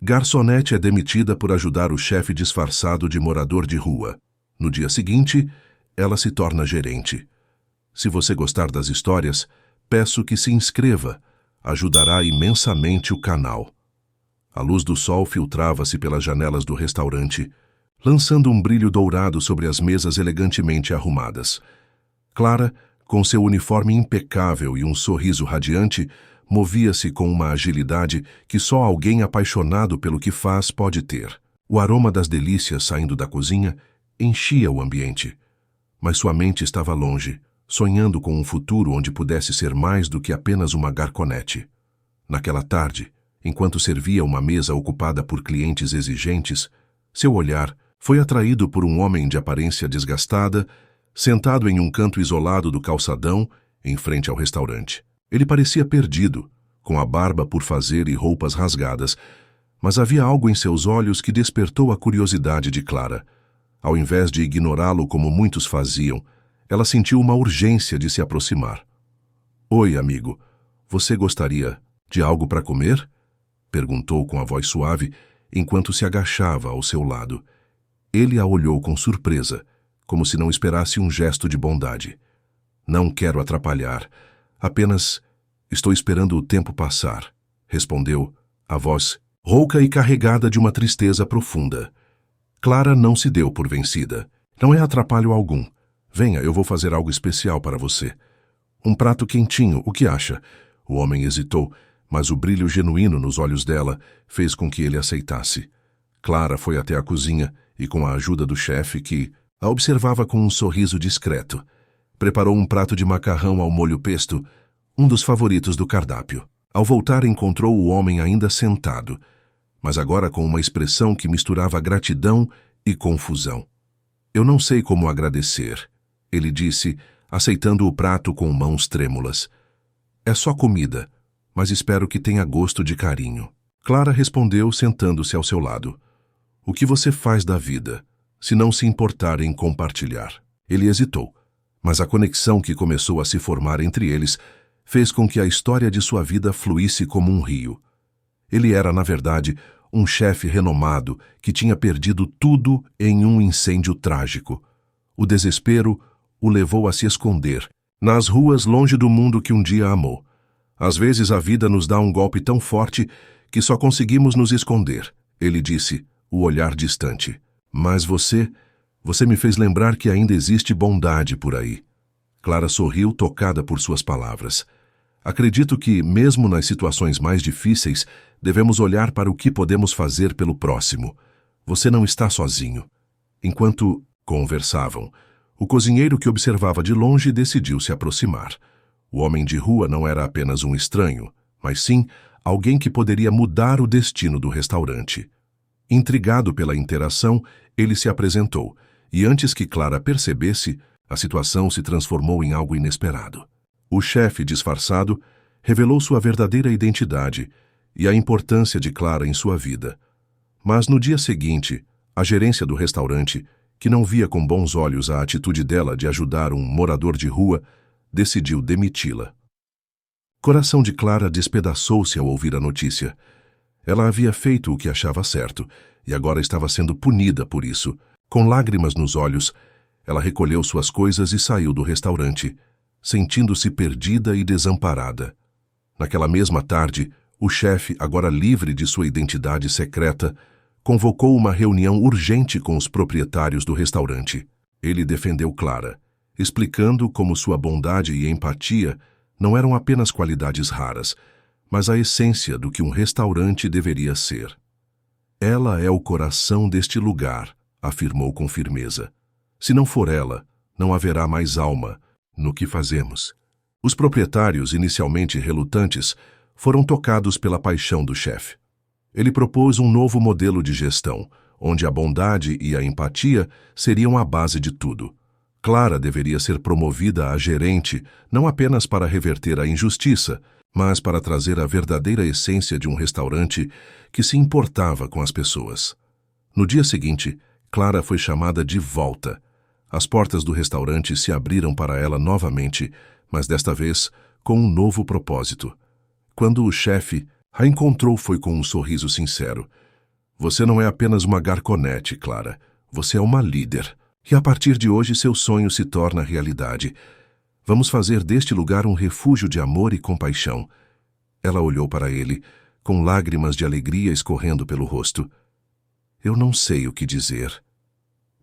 Garçonete é demitida por ajudar o chefe disfarçado de morador de rua. No dia seguinte, ela se torna gerente. Se você gostar das histórias, peço que se inscreva. Ajudará imensamente o canal. A luz do sol filtrava-se pelas janelas do restaurante, lançando um brilho dourado sobre as mesas elegantemente arrumadas. Clara, com seu uniforme impecável e um sorriso radiante, movia-se com uma agilidade que só alguém apaixonado pelo que faz pode ter. O aroma das delícias saindo da cozinha enchia o ambiente. Mas sua mente estava longe, sonhando com um futuro onde pudesse ser mais do que apenas uma garçonete. Naquela tarde, enquanto servia uma mesa ocupada por clientes exigentes, seu olhar foi atraído por um homem de aparência desgastada, sentado em um canto isolado do calçadão, em frente ao restaurante. Ele parecia perdido, com a barba por fazer e roupas rasgadas, mas havia algo em seus olhos que despertou a curiosidade de Clara. Ao invés de ignorá-lo como muitos faziam, ela sentiu uma urgência de se aproximar. "Oi, amigo, você gostaria de algo para comer?" perguntou com a voz suave, enquanto se agachava ao seu lado. Ele a olhou com surpresa, como se não esperasse um gesto de bondade. "Não quero atrapalhar. Apenas estou esperando o tempo passar", respondeu, a voz rouca e carregada de uma tristeza profunda. Clara não se deu por vencida. "Não é atrapalho algum. Venha, eu vou fazer algo especial para você. Um prato quentinho, o que acha?" O homem hesitou, mas o brilho genuíno nos olhos dela fez com que ele aceitasse. Clara foi até a cozinha e, com a ajuda do chefe, que a observava com um sorriso discreto, preparou um prato de macarrão ao molho pesto, um dos favoritos do cardápio. Ao voltar, encontrou o homem ainda sentado, mas agora com uma expressão que misturava gratidão e confusão. "Eu não sei como agradecer", ele disse, aceitando o prato com mãos trêmulas. "É só comida, mas espero que tenha gosto de carinho." Clara respondeu, sentando-se ao seu lado. "O que você faz da vida, se não se importar em compartilhar?" Ele hesitou, mas a conexão que começou a se formar entre eles fez com que a história de sua vida fluísse como um rio. Ele era, na verdade, um chefe renomado que tinha perdido tudo em um incêndio trágico. O desespero o levou a se esconder, nas ruas longe do mundo que um dia amou. "Às vezes a vida nos dá um golpe tão forte que só conseguimos nos esconder", ele disse, o olhar distante. "Mas você me fez lembrar que ainda existe bondade por aí." Clara sorriu, tocada por suas palavras. "Acredito que, mesmo nas situações mais difíceis, devemos olhar para o que podemos fazer pelo próximo. Você não está sozinho." Enquanto conversavam, o cozinheiro que observava de longe decidiu se aproximar. O homem de rua não era apenas um estranho, mas sim alguém que poderia mudar o destino do restaurante. Intrigado pela interação, ele se apresentou, e antes que Clara percebesse, a situação se transformou em algo inesperado. O chefe disfarçado revelou sua verdadeira identidade e a importância de Clara em sua vida. Mas no dia seguinte, a gerência do restaurante, que não via com bons olhos a atitude dela de ajudar um morador de rua, decidiu demiti-la. Coração de Clara despedaçou-se ao ouvir a notícia. Ela havia feito o que achava certo e agora estava sendo punida por isso. Com lágrimas nos olhos, ela recolheu suas coisas e saiu do restaurante, sentindo-se perdida e desamparada. Naquela mesma tarde, o chefe, agora livre de sua identidade secreta, convocou uma reunião urgente com os proprietários do restaurante. Ele defendeu Clara, explicando como sua bondade e empatia não eram apenas qualidades raras, mas a essência do que um restaurante deveria ser. "Ela é o coração deste lugar", afirmou com firmeza. "Se não for ela, não haverá mais alma no que fazemos." Os proprietários, inicialmente relutantes, foram tocados pela paixão do chefe. Ele propôs um novo modelo de gestão, onde a bondade e a empatia seriam a base de tudo. Clara deveria ser promovida a gerente, não apenas para reverter a injustiça, mas para trazer a verdadeira essência de um restaurante que se importava com as pessoas. No dia seguinte, Clara foi chamada de volta. As portas do restaurante se abriram para ela novamente, mas desta vez com um novo propósito. Quando o chefe a encontrou, foi com um sorriso sincero. Você não é apenas uma garçonete, Clara. Você é uma líder. E a partir de hoje seu sonho se torna realidade. Vamos fazer deste lugar um refúgio de amor e compaixão. Ela olhou para ele, com lágrimas de alegria escorrendo pelo rosto. Eu não sei o que dizer.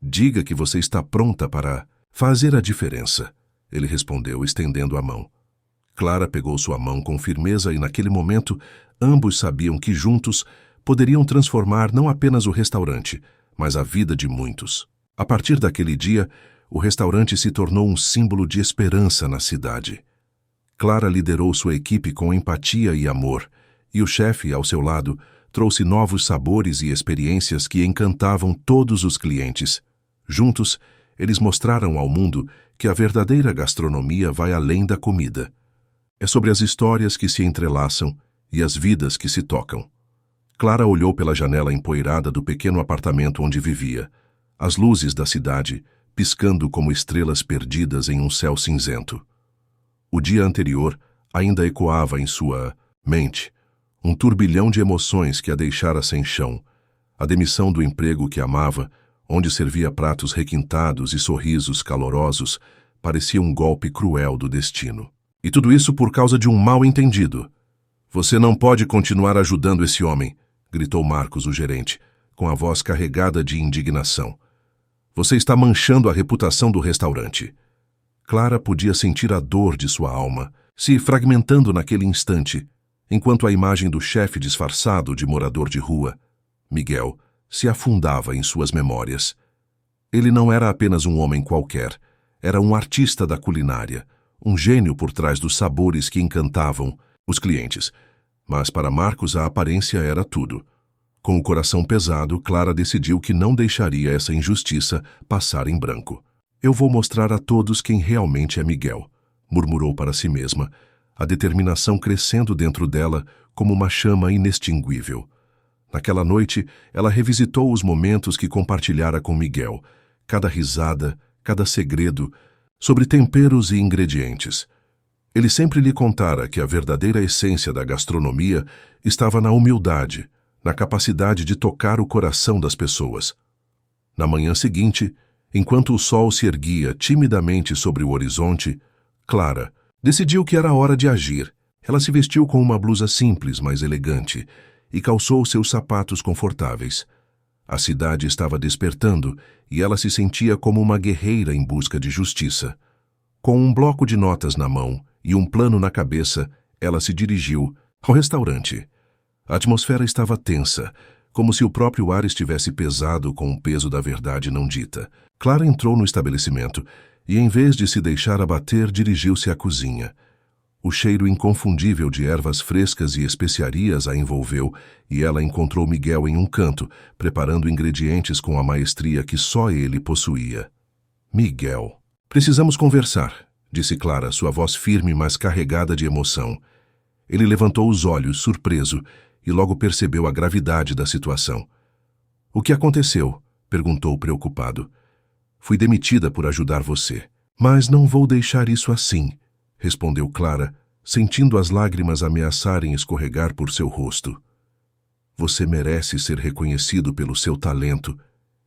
Diga que você está pronta para fazer a diferença, ele respondeu, estendendo a mão. Clara pegou sua mão com firmeza e, naquele momento, ambos sabiam que juntos poderiam transformar não apenas o restaurante, mas a vida de muitos. A partir daquele dia, o restaurante se tornou um símbolo de esperança na cidade. Clara liderou sua equipe com empatia e amor, e o chefe, ao seu lado, trouxe novos sabores e experiências que encantavam todos os clientes. Juntos, eles mostraram ao mundo que a verdadeira gastronomia vai além da comida. É sobre as histórias que se entrelaçam e as vidas que se tocam. Clara olhou pela janela empoeirada do pequeno apartamento onde vivia. As luzes da cidade, piscando como estrelas perdidas em um céu cinzento. O dia anterior ainda ecoava em sua mente, um turbilhão de emoções que a deixara sem chão. A demissão do emprego que amava, onde servia pratos requintados e sorrisos calorosos, parecia um golpe cruel do destino. E tudo isso por causa de um mal-entendido. Você não pode continuar ajudando esse homem, gritou Marcos, o gerente, com a voz carregada de indignação. Você está manchando a reputação do restaurante. Clara podia sentir a dor de sua alma, se fragmentando naquele instante, enquanto a imagem do chefe disfarçado de morador de rua, Miguel, se afundava em suas memórias. Ele não era apenas um homem qualquer, era um artista da culinária, um gênio por trás dos sabores que encantavam os clientes. Mas para Marcos a aparência era tudo. Com o coração pesado, Clara decidiu que não deixaria essa injustiça passar em branco. Eu vou mostrar a todos quem realmente é Miguel, murmurou para si mesma, a determinação crescendo dentro dela como uma chama inextinguível. Naquela noite, ela revisitou os momentos que compartilhara com Miguel, cada risada, cada segredo, sobre temperos e ingredientes. Ele sempre lhe contara que a verdadeira essência da gastronomia estava na humildade, na capacidade de tocar o coração das pessoas. Na manhã seguinte, enquanto o sol se erguia timidamente sobre o horizonte, Clara decidiu que era hora de agir. Ela se vestiu com uma blusa simples, mas elegante, e calçou seus sapatos confortáveis. A cidade estava despertando e ela se sentia como uma guerreira em busca de justiça. Com um bloco de notas na mão e um plano na cabeça, ela se dirigiu ao restaurante. A atmosfera estava tensa, como se o próprio ar estivesse pesado com o peso da verdade não dita. Clara entrou no estabelecimento e, em vez de se deixar abater, dirigiu-se à cozinha. O cheiro inconfundível de ervas frescas e especiarias a envolveu e ela encontrou Miguel em um canto, preparando ingredientes com a maestria que só ele possuía. Miguel. Precisamos conversar, disse Clara, sua voz firme, mas carregada de emoção. Ele levantou os olhos, surpreso, e logo percebeu a gravidade da situação. O que aconteceu? Perguntou preocupado. Fui demitida por ajudar você. Mas não vou deixar isso assim, respondeu Clara, sentindo as lágrimas ameaçarem escorregar por seu rosto. Você merece ser reconhecido pelo seu talento,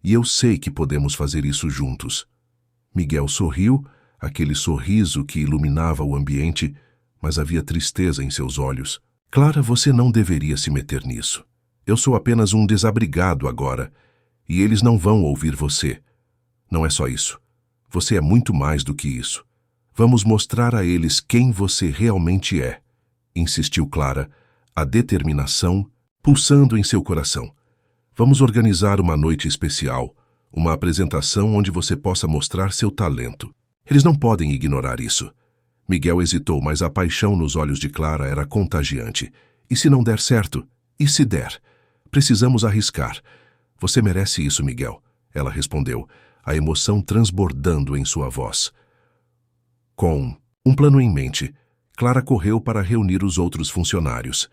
e eu sei que podemos fazer isso juntos. Miguel sorriu, aquele sorriso que iluminava o ambiente, mas havia tristeza em seus olhos. Clara, você não deveria se meter nisso. Eu sou apenas um desabrigado agora, e eles não vão ouvir você. Não é só isso. Você é muito mais do que isso. Vamos mostrar a eles quem você realmente é, insistiu Clara, a determinação pulsando em seu coração. Vamos organizar uma noite especial, uma apresentação onde você possa mostrar seu talento. Eles não podem ignorar isso. Miguel hesitou, mas a paixão nos olhos de Clara era contagiante. E se não der certo? E se der? Precisamos arriscar. Você merece isso, Miguel, ela respondeu, a emoção transbordando em sua voz. Com um plano em mente, Clara correu para reunir os outros funcionários.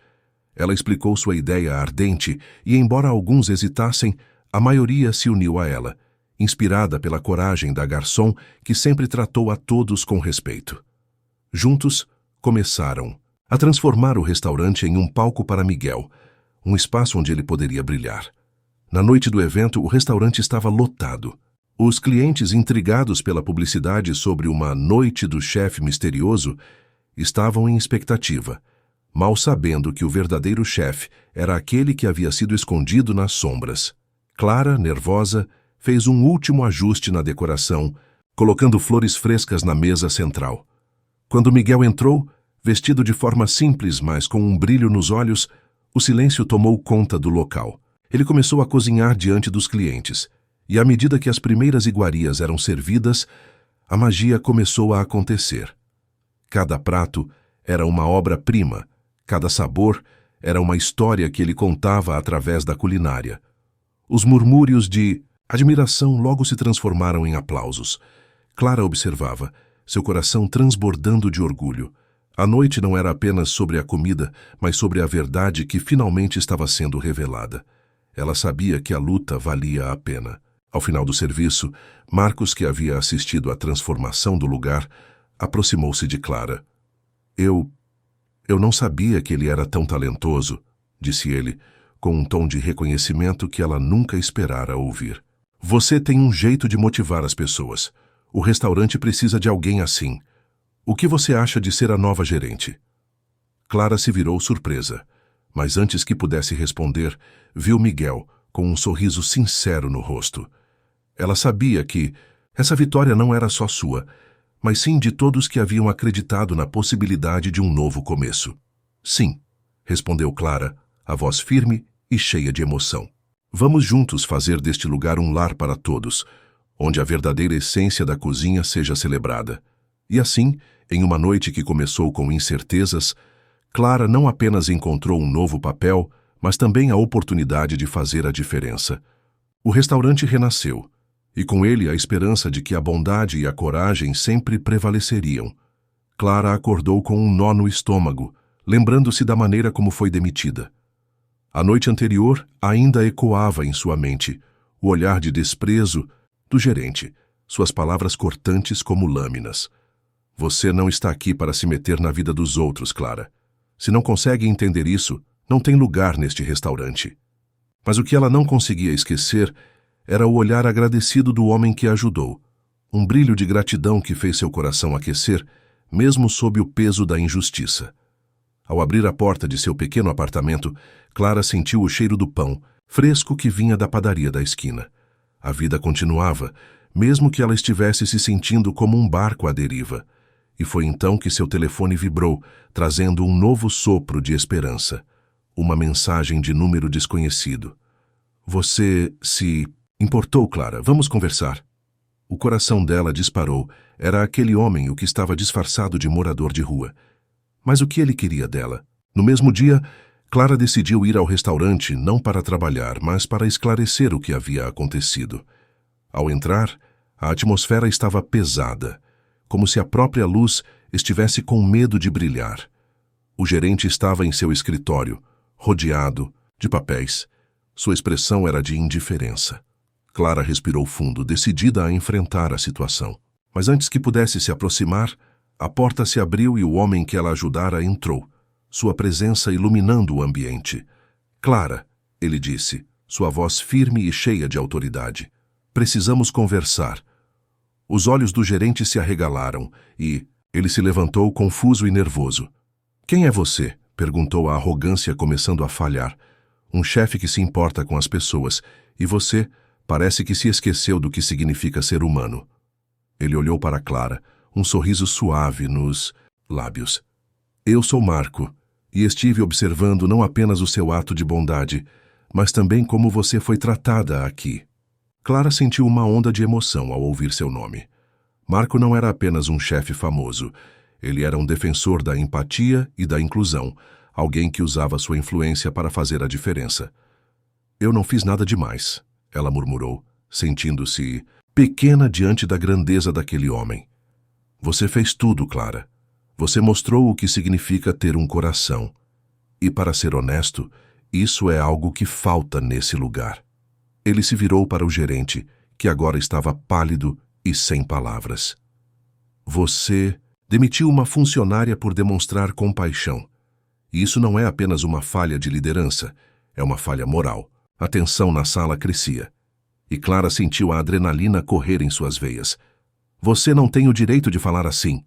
Ela explicou sua ideia ardente e, embora alguns hesitassem, a maioria se uniu a ela, inspirada pela coragem da garçom que sempre tratou a todos com respeito. Juntos, começaram a transformar o restaurante em um palco para Miguel, um espaço onde ele poderia brilhar. Na noite do evento, o restaurante estava lotado. Os clientes, intrigados pela publicidade sobre uma noite do chefe misterioso, estavam em expectativa, mal sabendo que o verdadeiro chefe era aquele que havia sido escondido nas sombras. Clara, nervosa, fez um último ajuste na decoração, colocando flores frescas na mesa central. Quando Miguel entrou, vestido de forma simples, mas com um brilho nos olhos, o silêncio tomou conta do local. Ele começou a cozinhar diante dos clientes, e à medida que as primeiras iguarias eram servidas, a magia começou a acontecer. Cada prato era uma obra-prima, cada sabor era uma história que ele contava através da culinária. Os murmúrios de admiração logo se transformaram em aplausos. Clara observava, seu coração transbordando de orgulho. A noite não era apenas sobre a comida, mas sobre a verdade que finalmente estava sendo revelada. Ela sabia que a luta valia a pena. Ao final do serviço, Marcos, que havia assistido à transformação do lugar, aproximou-se de Clara. Eu não sabia que ele era tão talentoso, disse ele, com um tom de reconhecimento que ela nunca esperara ouvir. Você tem um jeito de motivar as pessoas. O restaurante precisa de alguém assim. O que você acha de ser a nova gerente? Clara se virou surpresa, mas antes que pudesse responder, viu Miguel com um sorriso sincero no rosto. Ela sabia que essa vitória não era só sua, mas sim de todos que haviam acreditado na possibilidade de um novo começo. Sim, respondeu Clara, a voz firme e cheia de emoção. Vamos juntos fazer deste lugar um lar para todos, onde a verdadeira essência da cozinha seja celebrada. E assim, em uma noite que começou com incertezas, Clara não apenas encontrou um novo papel, mas também a oportunidade de fazer a diferença. O restaurante renasceu, e com ele a esperança de que a bondade e a coragem sempre prevaleceriam. Clara acordou com um nó no estômago, lembrando-se da maneira como foi demitida. A noite anterior ainda ecoava em sua mente, o olhar de desprezo do gerente, suas palavras cortantes como lâminas. Você não está aqui para se meter na vida dos outros, Clara. Se não consegue entender isso, não tem lugar neste restaurante. Mas o que ela não conseguia esquecer era o olhar agradecido do homem que a ajudou, um brilho de gratidão que fez seu coração aquecer, mesmo sob o peso da injustiça. Ao abrir a porta de seu pequeno apartamento, Clara sentiu o cheiro do pão, fresco que vinha da padaria da esquina. A vida continuava, mesmo que ela estivesse se sentindo como um barco à deriva. E foi então que seu telefone vibrou, trazendo um novo sopro de esperança. Uma mensagem de número desconhecido. Você se importou, Clara? Vamos conversar. O coração dela disparou. Era aquele homem o que estava disfarçado de morador de rua. Mas o que ele queria dela? No mesmo dia, Clara decidiu ir ao restaurante não para trabalhar, mas para esclarecer o que havia acontecido. Ao entrar, a atmosfera estava pesada, como se a própria luz estivesse com medo de brilhar. O gerente estava em seu escritório, rodeado de papéis. Sua expressão era de indiferença. Clara respirou fundo, decidida a enfrentar a situação. Mas antes que pudesse se aproximar, a porta se abriu e o homem que ela ajudara entrou, sua presença iluminando o ambiente. Clara, ele disse, sua voz firme e cheia de autoridade. Precisamos conversar. Os olhos do gerente se arregalaram e ele se levantou confuso e nervoso. Quem é você? Perguntou, a arrogância começando a falhar. Um chefe que se importa com as pessoas, e você parece que se esqueceu do que significa ser humano. Ele olhou para Clara, um sorriso suave nos lábios. Eu sou Marco, e estive observando não apenas o seu ato de bondade, mas também como você foi tratada aqui. Clara sentiu uma onda de emoção ao ouvir seu nome. Marco não era apenas um chefe famoso. Ele era um defensor da empatia e da inclusão, alguém que usava sua influência para fazer a diferença. Eu não fiz nada demais, ela murmurou, sentindo-se pequena diante da grandeza daquele homem. Você fez tudo, Clara. Você mostrou o que significa ter um coração. E, para ser honesto, isso é algo que falta nesse lugar. Ele se virou para o gerente, que agora estava pálido e sem palavras. Você demitiu uma funcionária por demonstrar compaixão. E isso não é apenas uma falha de liderança, é uma falha moral. A tensão na sala crescia, e Clara sentiu a adrenalina correr em suas veias. Você não tem o direito de falar assim,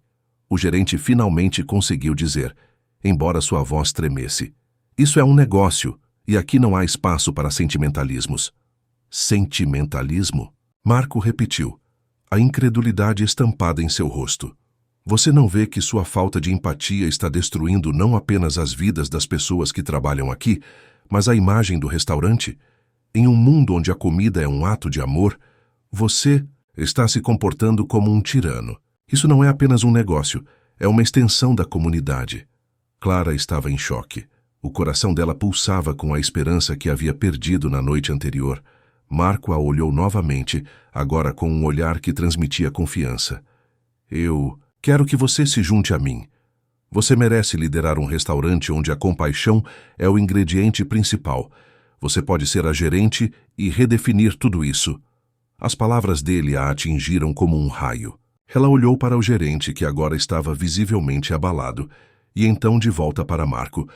o gerente finalmente conseguiu dizer, embora sua voz tremesse. Isso é um negócio, e aqui não há espaço para sentimentalismos. Sentimentalismo? Marco repetiu, a incredulidade estampada em seu rosto. Você não vê que sua falta de empatia está destruindo não apenas as vidas das pessoas que trabalham aqui, mas a imagem do restaurante? Em um mundo onde a comida é um ato de amor, você está se comportando como um tirano. Isso não é apenas um negócio, é uma extensão da comunidade. Clara estava em choque. O coração dela pulsava com a esperança que havia perdido na noite anterior. Marco a olhou novamente, agora com um olhar que transmitia confiança. Eu quero que você se junte a mim. Você merece liderar um restaurante onde a compaixão é o ingrediente principal. Você pode ser a gerente e redefinir tudo isso. As palavras dele a atingiram como um raio. Ela olhou para o gerente, que agora estava visivelmente abalado, e então de volta para Marco.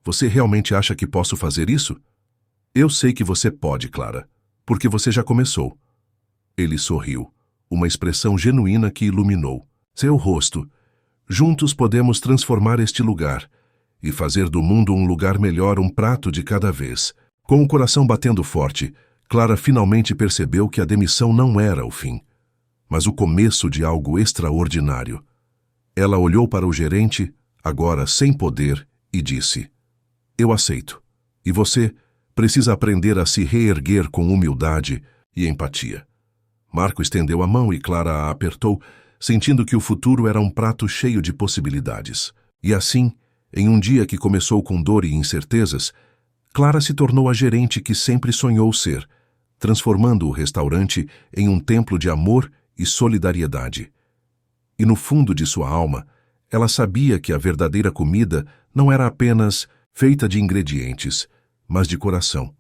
Você realmente acha que posso fazer isso? Eu sei que você pode, Clara, porque você já começou. Ele sorriu, uma expressão genuína que iluminou seu rosto. Juntos podemos transformar este lugar e fazer do mundo um lugar melhor, um prato de cada vez. Com o coração batendo forte, Clara finalmente percebeu que a demissão não era o fim, mas o começo de algo extraordinário. Ela olhou para o gerente, agora sem poder, e disse, eu aceito. E você precisa aprender a se reerguer com humildade e empatia. Marco estendeu a mão e Clara a apertou, sentindo que o futuro era um prato cheio de possibilidades. E assim, em um dia que começou com dor e incertezas, Clara se tornou a gerente que sempre sonhou ser, transformando o restaurante em um templo de amor e solidariedade. E no fundo de sua alma, ela sabia que a verdadeira comida não era apenas feita de ingredientes, mas de coração.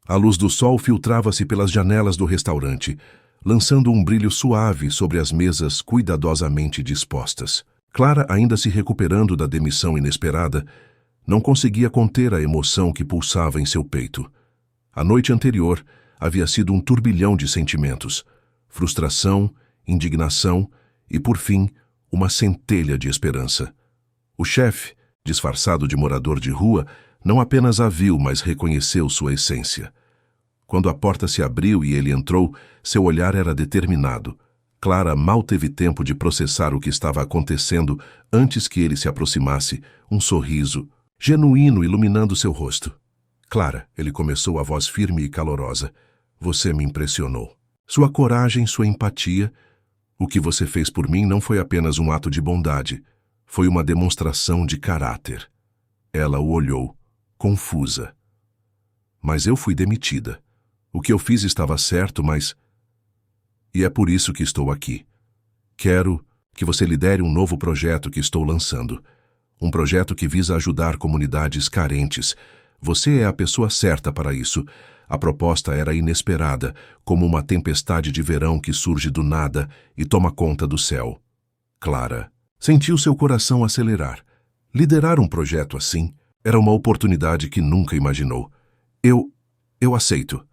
A luz do sol filtrava-se pelas janelas do restaurante, lançando um brilho suave sobre as mesas cuidadosamente dispostas. Clara, ainda se recuperando da demissão inesperada, não conseguia conter a emoção que pulsava em seu peito. A noite anterior havia sido um turbilhão de sentimentos, frustração, indignação e, por fim, uma centelha de esperança. O chefe, disfarçado de morador de rua, não apenas a viu, mas reconheceu sua essência. Quando a porta se abriu e ele entrou, seu olhar era determinado. Clara mal teve tempo de processar o que estava acontecendo antes que ele se aproximasse, um sorriso genuíno iluminando seu rosto. Clara, ele começou, a voz firme e calorosa, você me impressionou. Sua coragem, sua empatia, o que você fez por mim não foi apenas um ato de bondade, foi uma demonstração de caráter. Ela o olhou, confusa. Mas eu fui demitida. O que eu fiz estava certo, mas... E é por isso que estou aqui. Quero que você lidere um novo projeto que estou lançando. Um projeto que visa ajudar comunidades carentes. Você é a pessoa certa para isso. A proposta era inesperada, como uma tempestade de verão que surge do nada e toma conta do céu. Clara sentiu seu coração acelerar. Liderar um projeto assim era uma oportunidade que nunca imaginou. Eu aceito.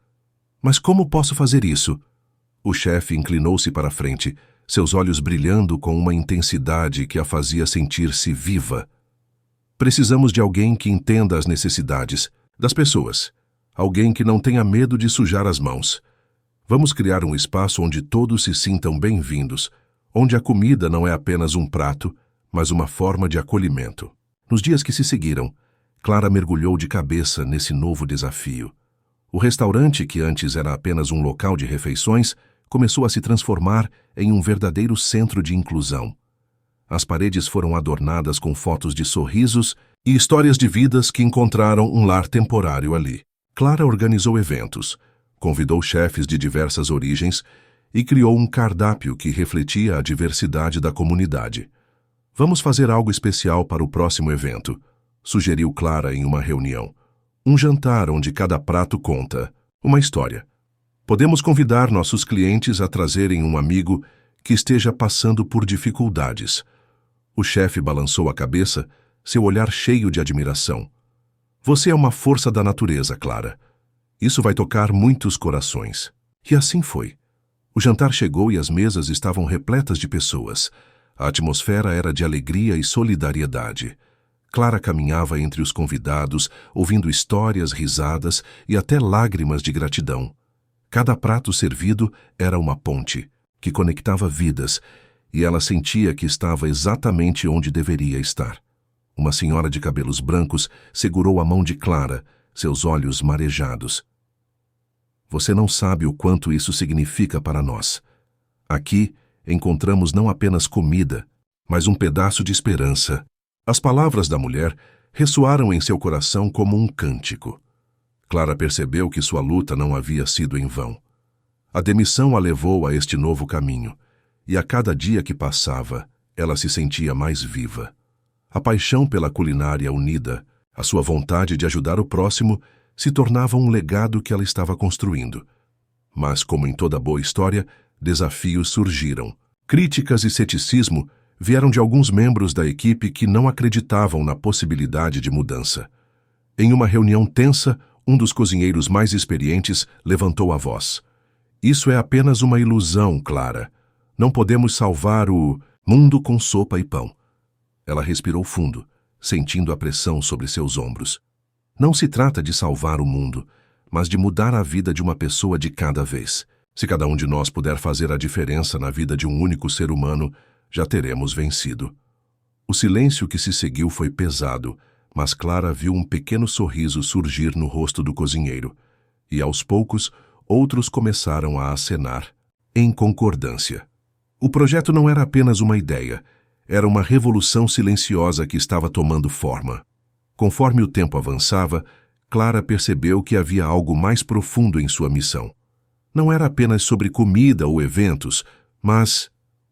Mas como posso fazer isso? O chefe inclinou-se para a frente, seus olhos brilhando com uma intensidade que a fazia sentir-se viva. Precisamos de alguém que entenda as necessidades das pessoas. Alguém que não tenha medo de sujar as mãos. Vamos criar um espaço onde todos se sintam bem-vindos, onde a comida não é apenas um prato, mas uma forma de acolhimento. Nos dias que se seguiram, Clara mergulhou de cabeça nesse novo desafio. O restaurante, que antes era apenas um local de refeições, começou a se transformar em um verdadeiro centro de inclusão. As paredes foram adornadas com fotos de sorrisos e histórias de vidas que encontraram um lar temporário ali. Clara organizou eventos, convidou chefes de diversas origens e criou um cardápio que refletia a diversidade da comunidade. Vamos fazer algo especial para o próximo evento, sugeriu Clara em uma reunião. Um jantar onde cada prato conta uma história. Podemos convidar nossos clientes a trazerem um amigo que esteja passando por dificuldades. O chefe balançou a cabeça, seu olhar cheio de admiração. Você é uma força da natureza, Clara. Isso vai tocar muitos corações. E assim foi. O jantar chegou e as mesas estavam repletas de pessoas. A atmosfera era de alegria e solidariedade. Clara caminhava entre os convidados, ouvindo histórias, risadas e até lágrimas de gratidão. Cada prato servido era uma ponte, que conectava vidas, e ela sentia que estava exatamente onde deveria estar. Uma senhora de cabelos brancos segurou a mão de Clara, seus olhos marejados. Você não sabe o quanto isso significa para nós. Aqui encontramos não apenas comida, mas um pedaço de esperança. As palavras da mulher ressoaram em seu coração como um cântico. Clara percebeu que sua luta não havia sido em vão. A demissão a levou a este novo caminho, e a cada dia que passava, ela se sentia mais viva. A paixão pela culinária unida, a sua vontade de ajudar o próximo, se tornava um legado que ela estava construindo. Mas, como em toda boa história, desafios surgiram. Críticas e ceticismo vieram de alguns membros da equipe que não acreditavam na possibilidade de mudança. Em uma reunião tensa, um dos cozinheiros mais experientes levantou a voz. Isso é apenas uma ilusão, Clara. Não podemos salvar o mundo com sopa e pão. Ela respirou fundo, sentindo a pressão sobre seus ombros. Não se trata de salvar o mundo, mas de mudar a vida de uma pessoa de cada vez. Se cada um de nós puder fazer a diferença na vida de um único ser humano, já teremos vencido. O silêncio que se seguiu foi pesado, mas Clara viu um pequeno sorriso surgir no rosto do cozinheiro, e aos poucos outros começaram a acenar, em concordância. O projeto não era apenas uma ideia, era uma revolução silenciosa que estava tomando forma. Conforme o tempo avançava, Clara percebeu que havia algo mais profundo em sua missão. Não era apenas sobre comida ou eventos, mas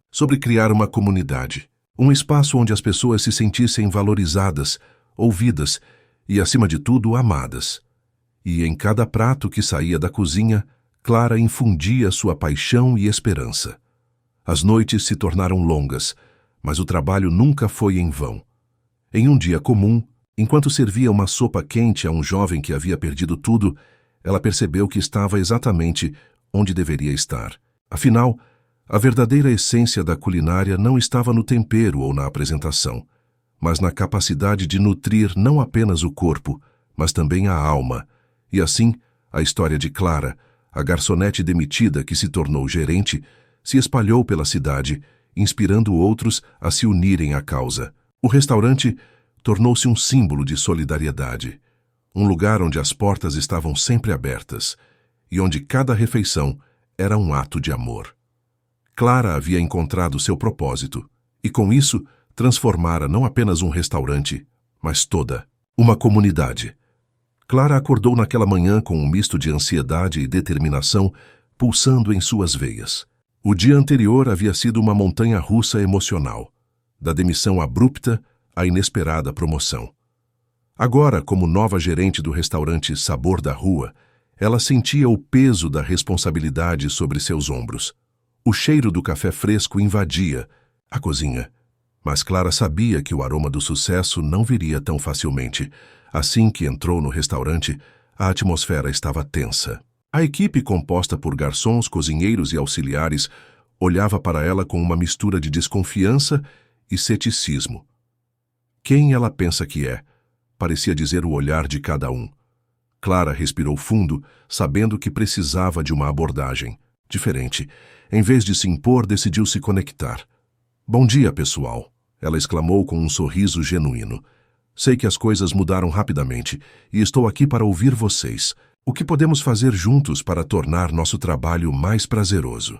sobre criar uma comunidade, um espaço onde as pessoas se sentissem valorizadas, ouvidas e, acima de tudo, amadas. E em cada prato que saía da cozinha, Clara infundia sua paixão e esperança. As noites se tornaram longas, mas o trabalho nunca foi em vão. Em um dia comum, enquanto servia uma sopa quente a um jovem que havia perdido tudo, ela percebeu que estava exatamente onde deveria estar. Afinal, a verdadeira essência da culinária não estava no tempero ou na apresentação, mas na capacidade de nutrir não apenas o corpo, mas também a alma. E assim, a história de Clara, a garçonete demitida que se tornou gerente, se espalhou pela cidade, inspirando outros a se unirem à causa. O restaurante tornou-se um símbolo de solidariedade, um lugar onde as portas estavam sempre abertas e onde cada refeição era um ato de amor. Clara havia encontrado seu propósito e, com isso, transformara não apenas um restaurante, mas toda uma comunidade. Clara acordou naquela manhã com um misto de ansiedade e determinação pulsando em suas veias. O dia anterior havia sido uma montanha-russa emocional, da demissão abrupta à inesperada promoção. Agora, como nova gerente do restaurante Sabor da Rua, ela sentia o peso da responsabilidade sobre seus ombros. O cheiro do café fresco invadia a cozinha, mas Clara sabia que o aroma do sucesso não viria tão facilmente. Assim que entrou no restaurante, a atmosfera estava tensa. A equipe, composta por garçons, cozinheiros e auxiliares, olhava para ela com uma mistura de desconfiança e ceticismo. Quem ela pensa que é? Parecia dizer o olhar de cada um. Clara respirou fundo, sabendo que precisava de uma abordagem diferente. Em vez de se impor, decidiu se conectar. "Bom dia, pessoal", ela exclamou com um sorriso genuíno. "Sei que as coisas mudaram rapidamente e estou aqui para ouvir vocês. O que podemos fazer juntos para tornar nosso trabalho mais prazeroso?"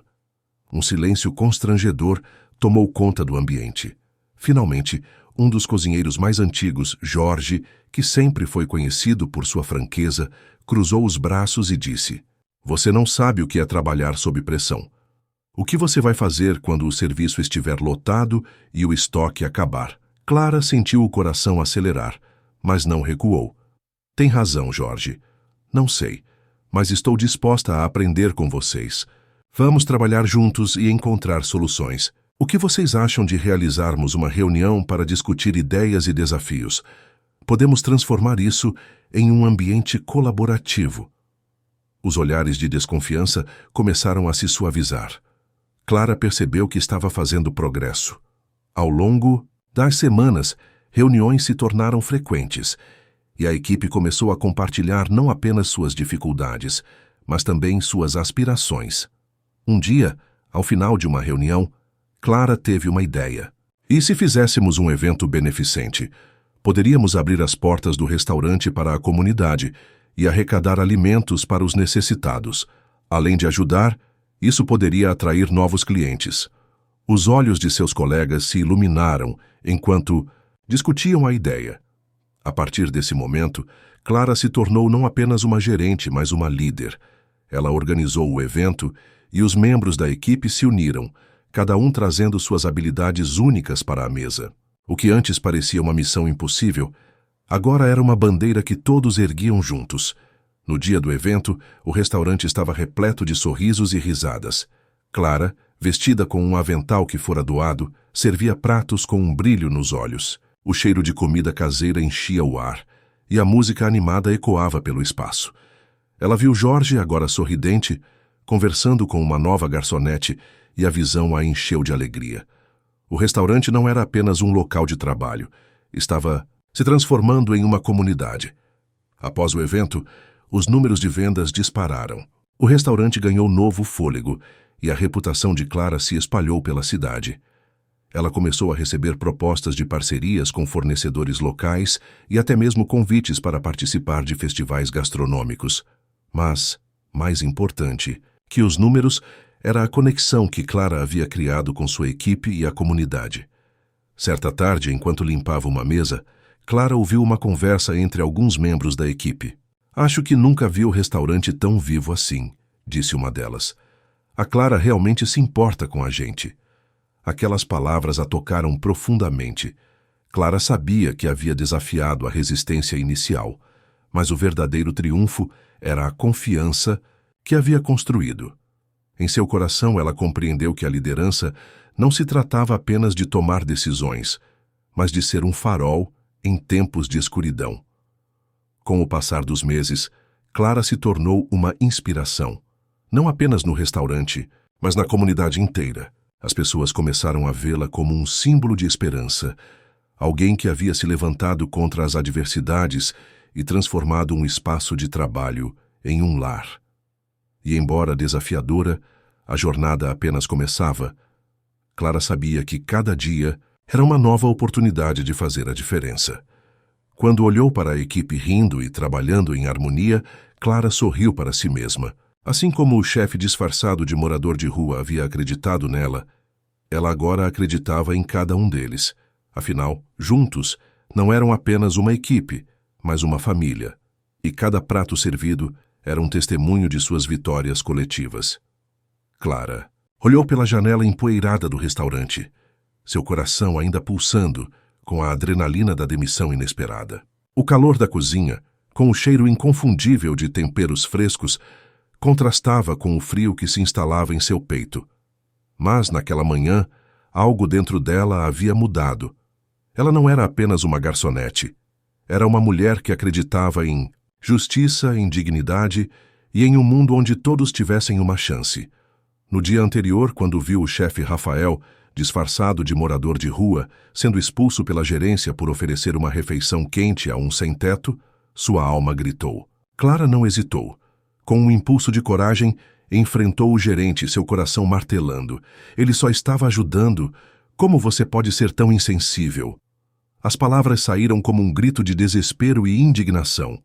Um silêncio constrangedor tomou conta do ambiente. Finalmente, um dos cozinheiros mais antigos, Jorge, que sempre foi conhecido por sua franqueza, cruzou os braços e disse: "Você não sabe o que é trabalhar sob pressão. O que você vai fazer quando o serviço estiver lotado e o estoque acabar?" Clara sentiu o coração acelerar, mas não recuou. "Tem razão, Jorge. Não sei, mas estou disposta a aprender com vocês. Vamos trabalhar juntos e encontrar soluções. O que vocês acham de realizarmos uma reunião para discutir ideias e desafios? Podemos transformar isso em um ambiente colaborativo." Os olhares de desconfiança começaram a se suavizar. Clara percebeu que estava fazendo progresso. Ao longo das semanas, reuniões se tornaram frequentes e a equipe começou a compartilhar não apenas suas dificuldades, mas também suas aspirações. Um dia, ao final de uma reunião, Clara teve uma ideia. E se fizéssemos um evento beneficente? Poderíamos abrir as portas do restaurante para a comunidade e arrecadar alimentos para os necessitados. Além de ajudar, isso poderia atrair novos clientes. Os olhos de seus colegas se iluminaram enquanto discutiam a ideia. A partir desse momento, Clara se tornou não apenas uma gerente, mas uma líder. Ela organizou o evento e os membros da equipe se uniram, cada um trazendo suas habilidades únicas para a mesa. O que antes parecia uma missão impossível, agora era uma bandeira que todos erguiam juntos. No dia do evento, o restaurante estava repleto de sorrisos e risadas. Clara, vestida com um avental que fora doado, servia pratos com um brilho nos olhos. O cheiro de comida caseira enchia o ar, e a música animada ecoava pelo espaço. Ela viu Jorge, agora sorridente, conversando com uma nova garçonete, e a visão a encheu de alegria. O restaurante não era apenas um local de trabalho, estava se transformando em uma comunidade. Após o evento, os números de vendas dispararam. O restaurante ganhou novo fôlego e a reputação de Clara se espalhou pela cidade. Ela começou a receber propostas de parcerias com fornecedores locais e até mesmo convites para participar de festivais gastronômicos. Mas, mais importante que os números, era a conexão que Clara havia criado com sua equipe e a comunidade. Certa tarde, enquanto limpava uma mesa, Clara ouviu uma conversa entre alguns membros da equipe. "Acho que nunca vi o restaurante tão vivo assim", disse uma delas. "A Clara realmente se importa com a gente." Aquelas palavras a tocaram profundamente. Clara sabia que havia desafiado a resistência inicial, mas o verdadeiro triunfo era a confiança que havia construído. Em seu coração, ela compreendeu que a liderança não se tratava apenas de tomar decisões, mas de ser um farol em tempos de escuridão. Com o passar dos meses, Clara se tornou uma inspiração, não apenas no restaurante, mas na comunidade inteira. As pessoas começaram a vê-la como um símbolo de esperança, alguém que havia se levantado contra as adversidades e transformado um espaço de trabalho em um lar. E embora desafiadora, a jornada apenas começava. Clara sabia que cada dia era uma nova oportunidade de fazer a diferença. Quando olhou para a equipe rindo e trabalhando em harmonia, Clara sorriu para si mesma. Assim como o chefe disfarçado de morador de rua havia acreditado nela, ela agora acreditava em cada um deles. Afinal, juntos, não eram apenas uma equipe, mas uma família. E cada prato servido era um testemunho de suas vitórias coletivas. Clara olhou pela janela empoeirada do restaurante, seu coração ainda pulsando com a adrenalina da demissão inesperada. O calor da cozinha, com o cheiro inconfundível de temperos frescos, contrastava com o frio que se instalava em seu peito. Mas, naquela manhã, algo dentro dela havia mudado. Ela não era apenas uma garçonete. Era uma mulher que acreditava em justiça, em dignidade e em um mundo onde todos tivessem uma chance. No dia anterior, quando viu o chefe Rafael, disfarçado de morador de rua, sendo expulso pela gerência por oferecer uma refeição quente a um sem-teto, sua alma gritou. Clara não hesitou. Com um impulso de coragem, enfrentou o gerente, seu coração martelando. Ele só estava ajudando. Como você pode ser tão insensível? As palavras saíram como um grito de desespero e indignação.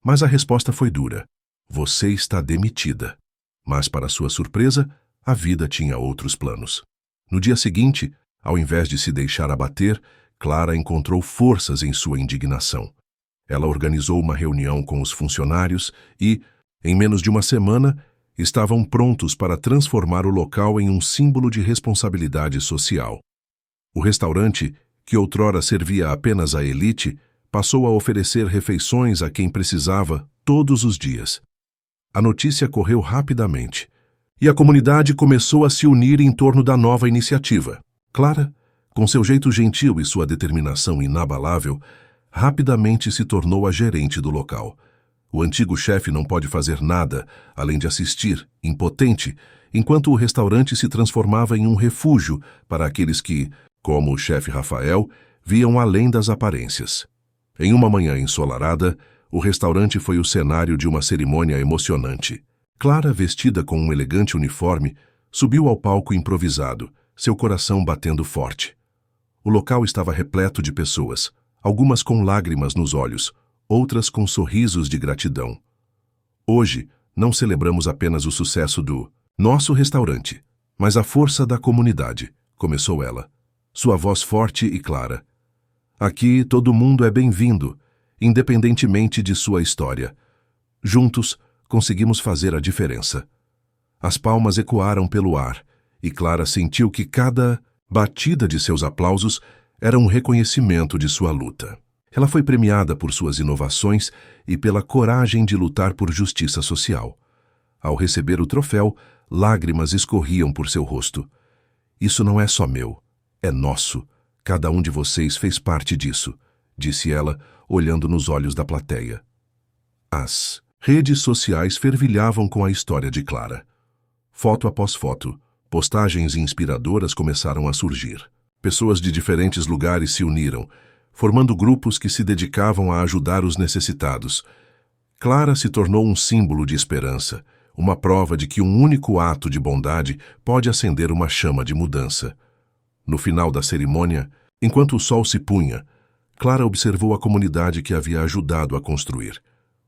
Mas a resposta foi dura. Você está demitida. Mas, para sua surpresa, a vida tinha outros planos. No dia seguinte, ao invés de se deixar abater, Clara encontrou forças em sua indignação. Ela organizou uma reunião com os funcionários e, em menos de uma semana, estavam prontos para transformar o local em um símbolo de responsabilidade social. O restaurante, que outrora servia apenas à elite, passou a oferecer refeições a quem precisava todos os dias. A notícia correu rapidamente, e a comunidade começou a se unir em torno da nova iniciativa. Clara, com seu jeito gentil e sua determinação inabalável, rapidamente se tornou a gerente do local. O antigo chefe não pode fazer nada, além de assistir, impotente, enquanto o restaurante se transformava em um refúgio para aqueles que, como o chefe Rafael, viam além das aparências. Em uma manhã ensolarada, o restaurante foi o cenário de uma cerimônia emocionante. Clara, vestida com um elegante uniforme, subiu ao palco improvisado, seu coração batendo forte. O local estava repleto de pessoas, algumas com lágrimas nos olhos, outras com sorrisos de gratidão. Hoje, não celebramos apenas o sucesso do nosso restaurante, mas a força da comunidade, começou ela, sua voz forte e clara. Aqui todo mundo é bem-vindo, independentemente de sua história. Juntos, conseguimos fazer a diferença. As palmas ecoaram pelo ar, e Clara sentiu que cada batida de seus aplausos era um reconhecimento de sua luta. Ela foi premiada por suas inovações e pela coragem de lutar por justiça social. Ao receber o troféu, lágrimas escorriam por seu rosto. Isso não é só meu, é nosso. Cada um de vocês fez parte disso, disse ela, olhando nos olhos da plateia. As redes sociais fervilhavam com a história de Clara. Foto após foto, postagens inspiradoras começaram a surgir. Pessoas de diferentes lugares se uniram, formando grupos que se dedicavam a ajudar os necessitados. Clara se tornou um símbolo de esperança, uma prova de que um único ato de bondade pode acender uma chama de mudança. No final da cerimônia, enquanto o sol se punha, Clara observou a comunidade que havia ajudado a construir.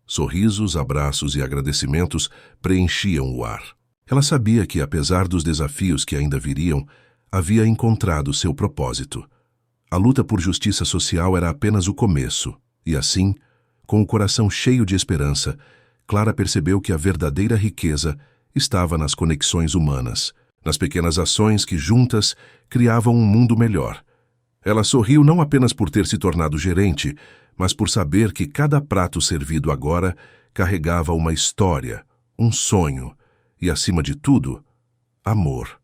Sorrisos, abraços e agradecimentos preenchiam o ar. Ela sabia que, apesar dos desafios que ainda viriam, havia encontrado seu propósito. A luta por justiça social era apenas o começo, e assim, com o coração cheio de esperança, Clara percebeu que a verdadeira riqueza estava nas conexões humanas, nas pequenas ações que juntas criavam um mundo melhor. Ela sorriu não apenas por ter se tornado gerente, mas por saber que cada prato servido agora carregava uma história, um sonho e, acima de tudo, amor.